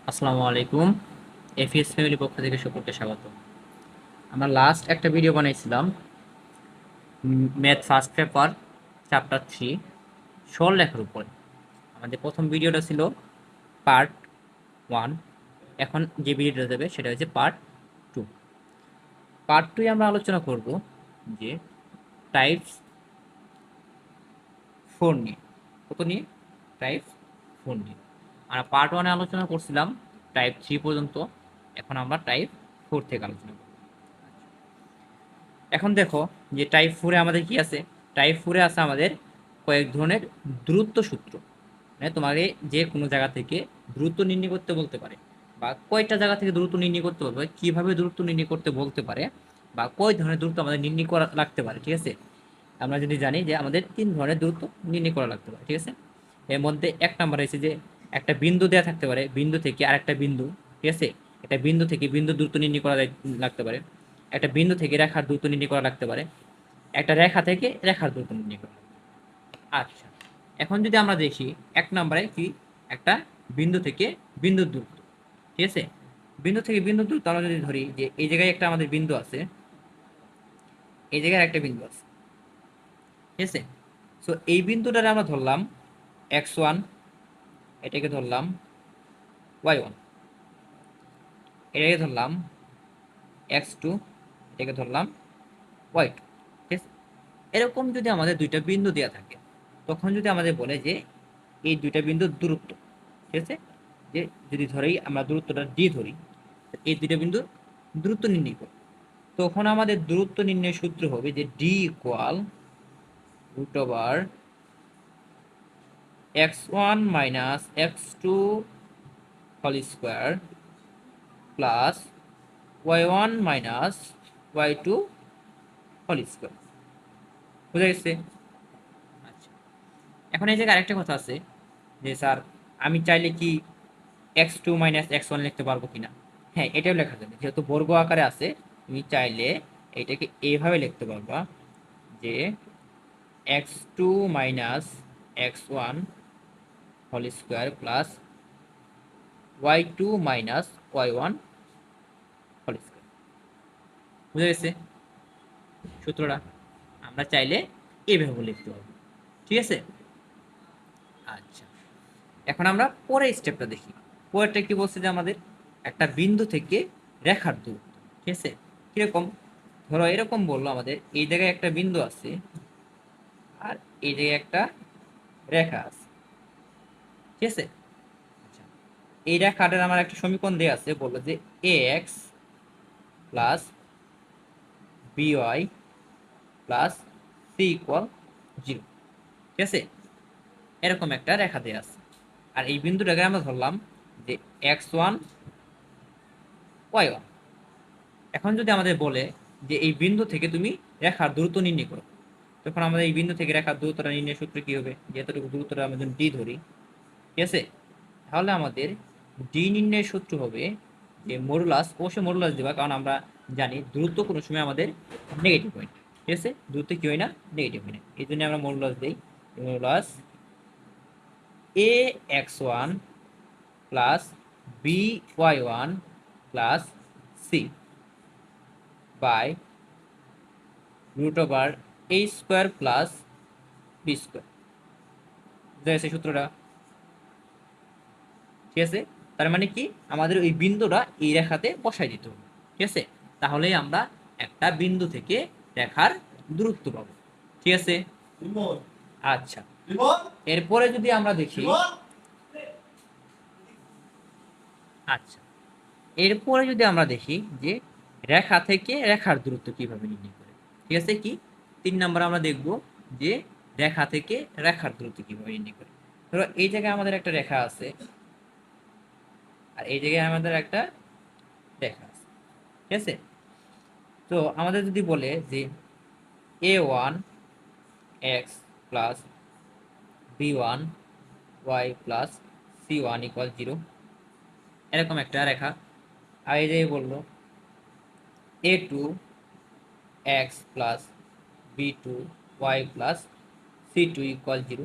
আসসালামু আলাইকুম। FS family পক্ষ থেকে সকলকে স্বাগত। আমরা লাস্ট একটা ভিডিও বানাইছিলাম ম্যাথ ফার্স্ট পেপার চ্যাপ্টার 3 সরলরেখার উপরে। আমাদের প্রথম ভিডিওটা ছিল পার্ট 1। এখন যে ভিডিওটা দেবে সেটা হচ্ছে পার্ট 2। পার্ট 2 আমরা আলোচনা করব যে টাইপস 4 নিয়ে। কত নিয়ে? টাইপ 4 নিয়ে। আমরা পার্ট 1 এ আলোচনা করছিলাম টাইপ 3 পর্যন্ত। এখন আমরা টাইপ 4 থেকে আলোচনা করব। এখন দেখো যে টাইপ 4 এ আমাদের কি আছে? টাইপ 4 এ আছে আমাদের কয়েক ধরনের দূরত্ব সূত্র। মানে তোমাকে যে কোনো জায়গা থেকে দূরত্ব নির্ণয় করতে বলতে পারে, বা কয়টা জায়গা থেকে দূরত্ব নির্ণয় করতে বলবে, কিভাবে দূরত্ব নির্ণয় করতে বলতে পারে, বা কয় ধরনের দূরত্ব আমাদের নির্ণয় করা লাগতে পারে। ঠিক আছে, আমরা যদি জানি যে আমাদের 3 ধরনের দূরত্ব নির্ণয় করা লাগতে পারে। ঠিক আছে, এর মধ্যে এক নাম্বার হচ্ছে যে একটা বিন্দু দেওয়া থাকতে পারে, বিন্দু থেকে আরেকটা বিন্দু। ঠিক আছে, একটা বিন্দু থেকে বিন্দু দূরত্ব নির্ণয় করা লাগতে পারে, একটা বিন্দু থেকে রেখার দূরত্ব নির্ণয় করা লাগতে পারে, একটা রেখা থেকে রেখার দূরত্ব নির্ণয় করা লাগতে পারে। আচ্ছা, এখন যদি আমরা দেখি এক নম্বরে কি, একটা বিন্দু থেকে বিন্দুর দূরত্ব। ঠিক আছে, বিন্দু থেকে বিন্দুর দূরত্ব আমরা যদি ধরি যে এই জায়গায় একটা আমাদের বিন্দু আছে, এই জায়গায় একটা বিন্দু আছে। ঠিক আছে, সো এই বিন্দুটারে আমরা ধরলাম x1, এটাকে ধরলাম y1, এটাকে ধরলাম x2, এটাকে ধরলাম y2। ঠিক আছে, এরকম যদি আমাদের দুইটা বিন্দু দেওয়া থাকে, তখন যদি আমাদের বলে যে এই দুইটা বিন্দুর দূরত্ব। ঠিক আছে, যে যদি ধরি আমরা দূরত্বটা ডি ধরি, এই দুইটা বিন্দুর দূরত্ব নির্ণয় করি, তখন আমাদের দূরত্ব নির্ণয়ের সূত্র হবে যে D equal root over x1 minus x2 whole square plus y1 minus y2 whole square. বুঝা গেছে? আচ্ছা, এখন এই জায়গায় আরেকটা কথা আছে যে স্যার আমি চাইলে কি x2 মাইনাস x1 লিখতে পারবো কিনা? হ্যাঁ, এটাও লেখা যাবে, যেহেতু বর্গ আকারে আছে। তুমি চাইলে এটাকে এইভাবে লিখতে পারবা যে x2 minus x1 whole square plus y2 minus y1 whole square. বুঝা গেছে সূত্রটা? আমরা চাইলে এইভাবে লিখতে পারবো। ঠিক আছে, আচ্ছা, এখন আমরা পরের স্টেপটা দেখি। পরেরটা কি বলছে যে আমাদের একটা বিন্দু থেকে রেখার দূরত্ব। ঠিক আছে, কিরকম? ধরো এরকম বললো আমাদের এই জায়গায় একটা বিন্দু আছে, আর এই জায়গায় একটা রেখা আছে। ঠিক আছে, আচ্ছা, এই রেখাটার আমার একটা সমীকরণ দেওয়া আছে, বললো যে a x plus b y plus c equal 0। ঠিক আছে, এরকম একটা রেখা দেওয়া আছে, আর এই বিন্দুটাকে আমরা ধরলাম যে x1 y1। এখন যদি আমাদের বলে যে এই বিন্দু থেকে তুমি রেখার দূরত্ব নির্ণয় করো, তখন আমাদের এই বিন্দু থেকে রেখার দূরত্বটা নির্ণয়ের সূত্র কি হবে? যেহেতু দূরত্বটা আমরা যদি ডি ধরি, ঠিক আছে, তাহলে আমাদের ডি নির্ণয়ের সূত্র হবে যে মডুলাস, অবশ্যই মডুলাস দিবা, কারণ আমরা জানি দূরত্ব কোনো সময় আমাদের নেগেটিভ হয় না। ঠিক আছে, দূরত্ব কি হয় না? নেগেটিভ হয় না, এই জন্য আমরা মডুলাস দিই। Modulus A X one plus B Y one plus C by root over A square plus B square. বুঝা গেছে সূত্রটা? ঠিক আছে, তার মানে কি, আমাদের ওই বিন্দুটা এই রেখাতে বসাই দিতে হবে। ঠিক আছে, তাহলেই আমরা একটা বিন্দু থেকে রেখার দূরত্ব পাবো। ঠিক আছে, আচ্ছা, এরপরে যদি আমরা দেখি, আচ্ছা, এরপরে যদি আমরা দেখি যে রেখা থেকে রেখার দূরত্ব কিভাবে নির্ণয় করে। ঠিক আছে, কি 3 নাম্বার আমরা দেখব যে রেখা থেকে রেখার দূরত্ব কিভাবে নির্ণয় করে। ধরো এই জায়গায় আমাদের একটা রেখা আছে, আর এই জায়গায় আমাদের একটা রেখা আছে। ঠিক আছে, তো আমাদের যদি বলে যে a1 x plus b1 y plus c1 equal 0, এরকম একটা রেখা। আর এই যে বললো a2 x plus b2 y plus c2 equal 0।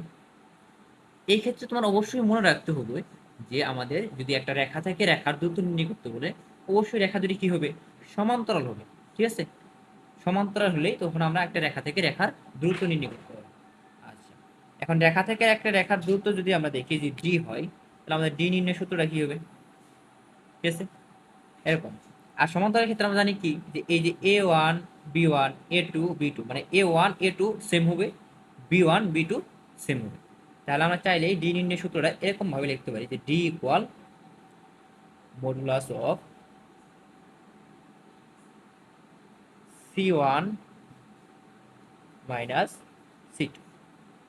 এই ক্ষেত্রে তোমার অবশ্যই মনে রাখতে হবে যে আমাদের যদি একটা রেখা থেকে রেখার দূরত্ব নির্ণয় করতে বলে, অবশ্যই রেখা দুটি কি হবে, সমান্তরাল হবে। ঠিক আছে, সমান্তরাল হলেই তখন আমরা একটা রেখা থেকে রেখার দূরত্ব নির্ণয় করতে পারবো। আচ্ছা, এখন রেখা থেকে একটা রেখার দূরত্ব যদি আমরা দেখি যে ডি হয়, তাহলে আমাদের ডি নির্ণয় সূত্রটা কি হবে? ঠিক আছে, এরকম। আর সমান্তরালের ক্ষেত্রে আমরা জানি কি, যে এই যে A1 B1 A2 B2, মানে A1 A2 সেম হবে, B1 B2 সেম হবে। তাহলে আমরা চাইলে ডি নির্ণয় সূত্রটা এরকম ভাবে লিখতে পারি যে D equal modulus of C1 minus C2।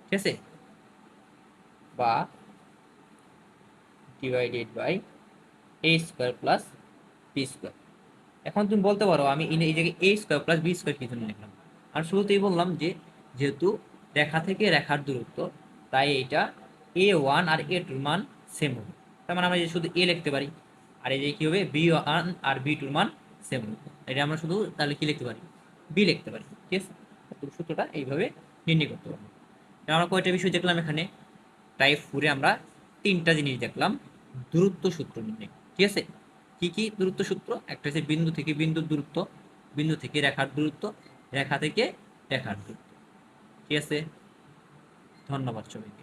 ঠিক আছে, বা divided by a square plus B square. এখন তুমি বলতে পারো আমি এই জায়গায় a square plus B square কি জন্য লিখলাম? আর শুরুতেই বললাম যে যেহেতু রেখা থেকে রেখার দূরত্ব, তাই এটা A1 আর A2 মান সেম হবে। তার মানে আমরা যে শুধু a লিখতে পারি, আর এই যে কি হবে B1 আর B2 মান সেম হবে। এটা আমরা শুধু তাহলে কি লিখতে পারি, b লিখতে পারি। ঠিক আছে, তো সূত্রটা এইভাবে নির্ণয় করতে পারবো। আমরা কয়টা বিষয় দেখলাম এখানে? টাইপ 4-এ আমরা তিনটা জিনিস দেখলাম। দূরত্ব সূত্র নির্ণয়, ঠিক আছে। কি কি দূরত্ব সূত্র? একটা হচ্ছে বিন্দু থেকে বিন্দুর দূরত্ব, বিন্দু থেকে রেখার দূরত্ব, রেখা থেকে রেখার দূরত্ব। ঠিক আছে, ধন্যবাদ সবাইকে।